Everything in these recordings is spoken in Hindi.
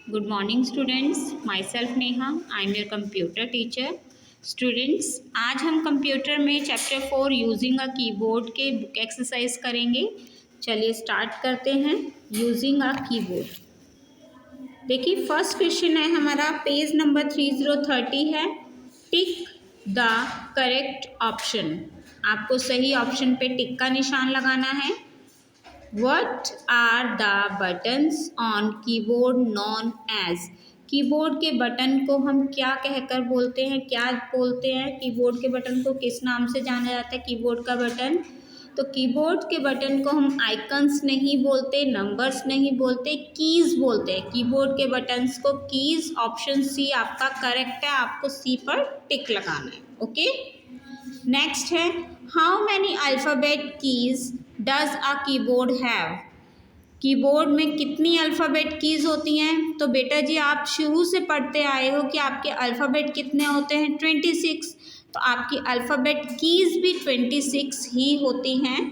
Good morning students, myself Neha, I am your computer teacher. Students, आज हम कंप्यूटर में चैप्टर 4 यूजिंग अ कीबोर्ड के बुक एक्सरसाइज करेंगे। चलिए स्टार्ट करते हैं। Using a keyboard. देखिए फर्स्ट क्वेश्चन है हमारा, पेज नंबर 3030 है। Tick the correct option. आपको सही ऑप्शन पे टिक का निशान लगाना है। What are the buttons on keyboard known as? Keyboard के बटन को हम क्या कहकर बोलते हैं, क्या बोलते हैं? कीबोर्ड के बटन को किस नाम से जाना जाता है? कीबोर्ड का बटन, तो कीबोर्ड के बटन को हम आइकन्स नहीं बोलते, नंबर्स नहीं बोलते, कीज बोलते हैं। कीबोर्ड के बटन्स को कीज। ऑप्शन सी आपका करेक्ट है, आपको सी पर टिक लगाना है। ओके, नेक्स्ट है, how many alphabet keys does a keyboard have? Keyboard में कितनी अल्फ़ाबेट कीज़ होती हैं? तो बेटा जी आप शुरू से पढ़ते आए हो कि आपके अल्फ़ाबेट कितने होते हैं? 26। तो आपकी अल्फ़ाबेट कीज़ भी 26 ही होती हैं।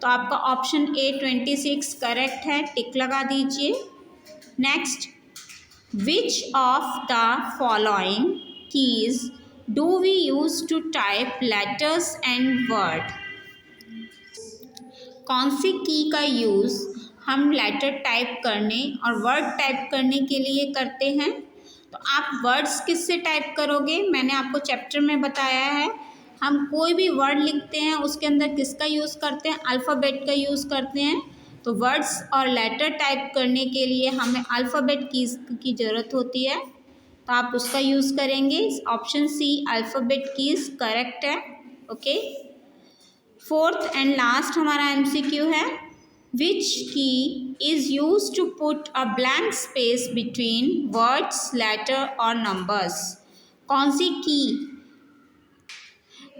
तो आपका ऑप्शन ए 26 करेक्ट है, टिक लगा दीजिए। Next, which of the following keys do we use to type letters and word? कौन सी की का यूज़ हम लेटर टाइप करने और वर्ड टाइप करने के लिए करते हैं? तो आप वर्ड्स किससे टाइप करोगे? मैंने आपको चैप्टर में बताया है। हम कोई भी वर्ड लिखते हैं उसके अंदर किसका यूज़ करते हैं? अल्फ़ाबेट का यूज़ करते हैं। तो वर्ड्स और लेटर टाइप करने के लिए हमें अल्फ़ाबेट कीज़ की ज़रूरत होती है, तो आप उसका यूज़ करेंगे। Option C alphabet keys correct है। ओके, फोर्थ एंड लास्ट हमारा एमसीक्यू है, which key is use to put a blank space between words, letter और नंबर्स? कौन सी की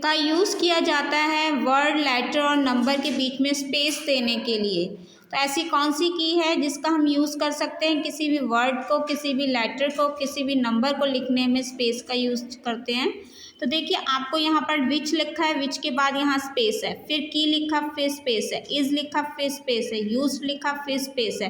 का यूज़ किया जाता है वर्ड, लेटर और नंबर के बीच में स्पेस देने के लिए? तो ऐसी कौन सी की है जिसका हम यूज़ कर सकते हैं किसी भी वर्ड को, किसी भी लेटर को, किसी भी नंबर को लिखने में स्पेस का यूज़ करते हैं? तो देखिए आपको यहाँ पर विच लिखा है, विच के बाद यहाँ स्पेस है, फिर की लिखा फिर स्पेस है, इज़ लिखा फिर स्पेस है, यूज लिखा फिर स्पेस है।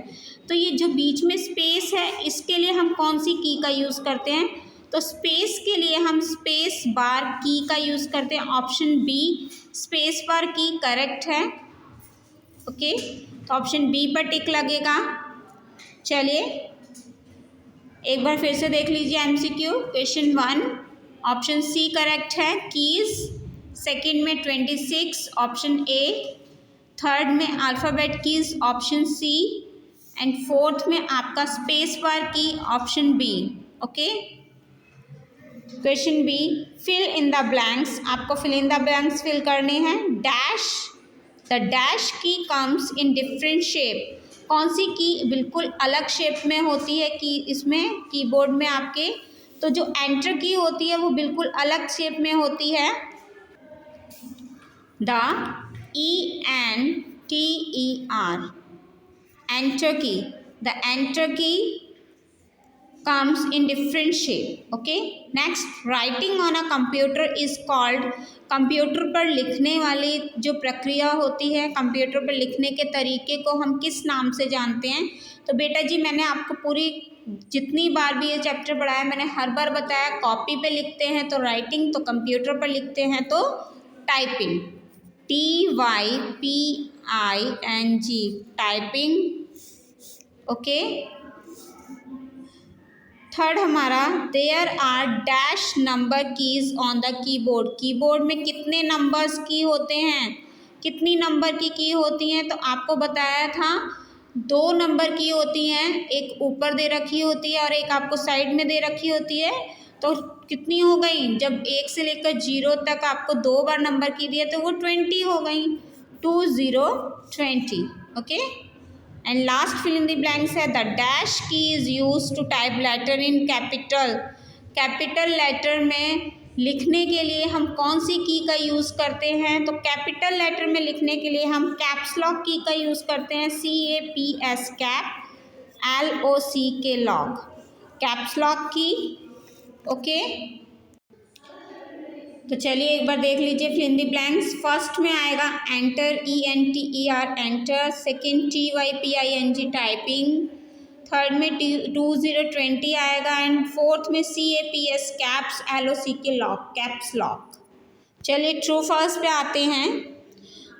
तो ये जो बीच में स्पेस है इसके लिए हम कौन सी की का यूज़ करते हैं? तो स्पेस के लिए हम स्पेस बार की का यूज़ करते हैं। ऑप्शन बी स्पेस बार की करेक्ट है। ओके, तो ऑप्शन बी पर टिक लगेगा। चलिए एक बार फिर से देख लीजिए MCQ. Question 1 option C correct है, कीज। सेकंड में 26 ऑप्शन ए। थर्ड में alphabet keys option C. And fourth में आपका space bar key option B. Okay, question B, fill in the blanks. आपको fill in the blanks fill करने हैं। Dash, the dash key comes in different shape. कौन सी की बिल्कुल अलग शेप में होती है कि इसमें कीबोर्ड में आपके? तो जो एंटर की होती है वो बिल्कुल अलग शेप में होती है। द ENTER, एंटर की, द एंटर की comes in different shape. Okay, next, writing on a computer is called, computer पर लिखने वाली जो प्रक्रिया होती है, कंप्यूटर पर लिखने के तरीके को हम किस नाम से जानते हैं? तो बेटा जी मैंने आपको पूरी जितनी बार भी ये चैप्टर पढ़ाया मैंने हर बार बताया, कॉपी पे लिखते हैं तो राइटिंग, तो कंप्यूटर पर लिखते हैं तो typing. TYPING, typing. Okay, third हमारा, there are dash number keys on the keyboard. Keyboard में कितने नंबर्स की होते हैं? कितनी नंबर की होती हैं? तो आपको बताया था 2 नंबर की होती हैं, एक ऊपर दे रखी होती है और एक आपको साइड में दे रखी होती है। तो कितनी हो गई? जब 1 से लेकर 0 तक आपको 2 बार नंबर की दिए तो वो 20 हो गई। 20 okay. And last fill in the blanks है, the dash key is use to type letter in capital. Capital letter में लिखने के लिए हम कौन सी की का यूज़ करते हैं? तो कैपिटल लेटर में लिखने के लिए हम कैप्स लॉक की का यूज़ करते हैं। CAPS cap, LOCK lock, caps lock key. Okay, तो चलिए एक बार देख लीजिए fill in the blanks. First में आएगा enter, ENTER enter. Second TYPING typing. Third में 2020 आएगा एंड फोर्थ में CAPS caps LOCK lock caps lock. चलिए ट्रू फॉल्स पे आते हैं।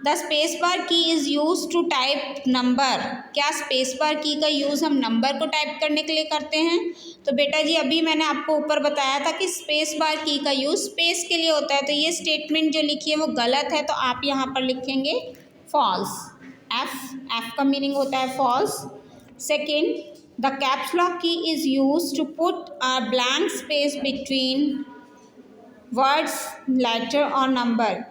The space bar key is use to type number. क्या स्पेस बार की का यूज़ हम नंबर को टाइप करने के लिए करते हैं? तो बेटा जी अभी मैंने आपको ऊपर बताया था कि स्पेस बार की का यूज़ स्पेस के लिए होता है, तो ये स्टेटमेंट जो लिखी है वो गलत है, तो आप यहाँ पर लिखेंगे फॉल्स। एफ का मीनिंग होता है false. Second, the caps lock key is use to put a blank space between words letter और नंबर।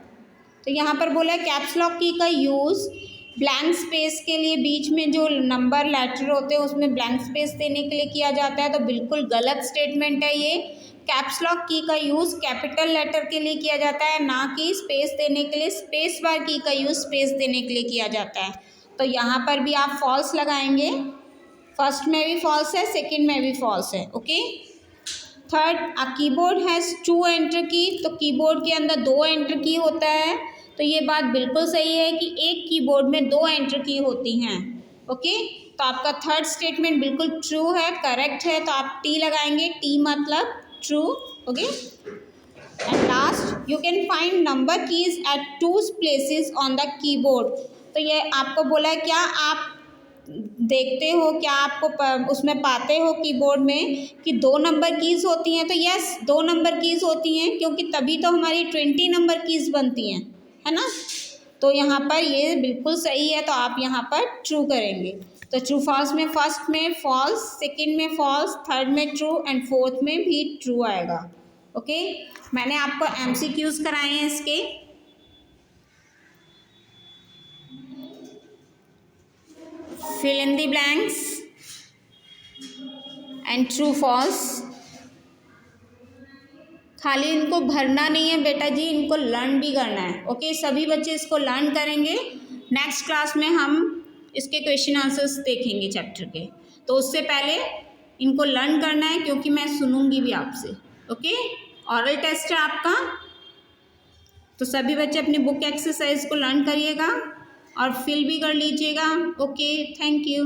तो यहाँ पर बोला है कैप्स लॉक की का यूज़ ब्लैंक स्पेस के लिए, बीच में जो नंबर लेटर होते हैं उसमें ब्लैंक स्पेस देने के लिए किया जाता है, तो बिल्कुल गलत स्टेटमेंट है ये। कैप्स लॉक की का यूज़ कैपिटल लेटर के लिए किया जाता है, ना कि स्पेस देने के लिए। स्पेस बार की का यूज़ स्पेस देने के लिए किया जाता है, तो यहाँ पर भी आप फॉल्स लगाएंगे। फर्स्ट में भी फॉल्स है, सेकेंड में भी फॉल्स है। Okay. Third, a keyboard has 2 enter की। तो कीबोर्ड के अंदर 2 एंटर की होता है, तो ये बात बिल्कुल सही है कि एक कीबोर्ड में 2 एंटर की होती हैं। ओके, तो आपका थर्ड स्टेटमेंट बिल्कुल ट्रू है, करेक्ट है, तो आप टी लगाएंगे। टी मतलब true. Okay. And last, you can find number keys at 2 places on the keyboard. तो ये आपको बोला है क्या आप देखते हो, क्या आपको उसमें पाते हो कीबोर्ड में कि 2 नंबर कीज़ होती हैं? तो यस, 2 नंबर कीज़ होती हैं, क्योंकि तभी तो हमारी 20 नंबर कीज़ बनती हैं, है ना। तो यहाँ पर ये बिल्कुल सही है, तो आप यहाँ पर ट्रू करेंगे। तो ट्रू फॉल्स में फर्स्ट में फॉल्स, सेकंड में फॉल्स, थर्ड में ट्रू एंड फोर्थ में भी ट्रू आएगा। ओके, मैंने आपको MCQs कराए हैं इसके। Fill in the blanks and true false. खाली इनको भरना नहीं है बेटा जी, इनको लर्न भी करना है। ओके, सभी बच्चे इसको लर्न करेंगे। नेक्स्ट क्लास में हम इसके क्वेश्चन आंसर्स देखेंगे चैप्टर के, तो उससे पहले इनको लर्न करना है, क्योंकि मैं सुनूंगी भी आपसे। ओके, ऑरल टेस्ट है आपका, तो सभी बच्चे अपनी बुक एक्सरसाइज को लर्न करिएगा और फिल भी कर लीजिएगा। Okay, thank you.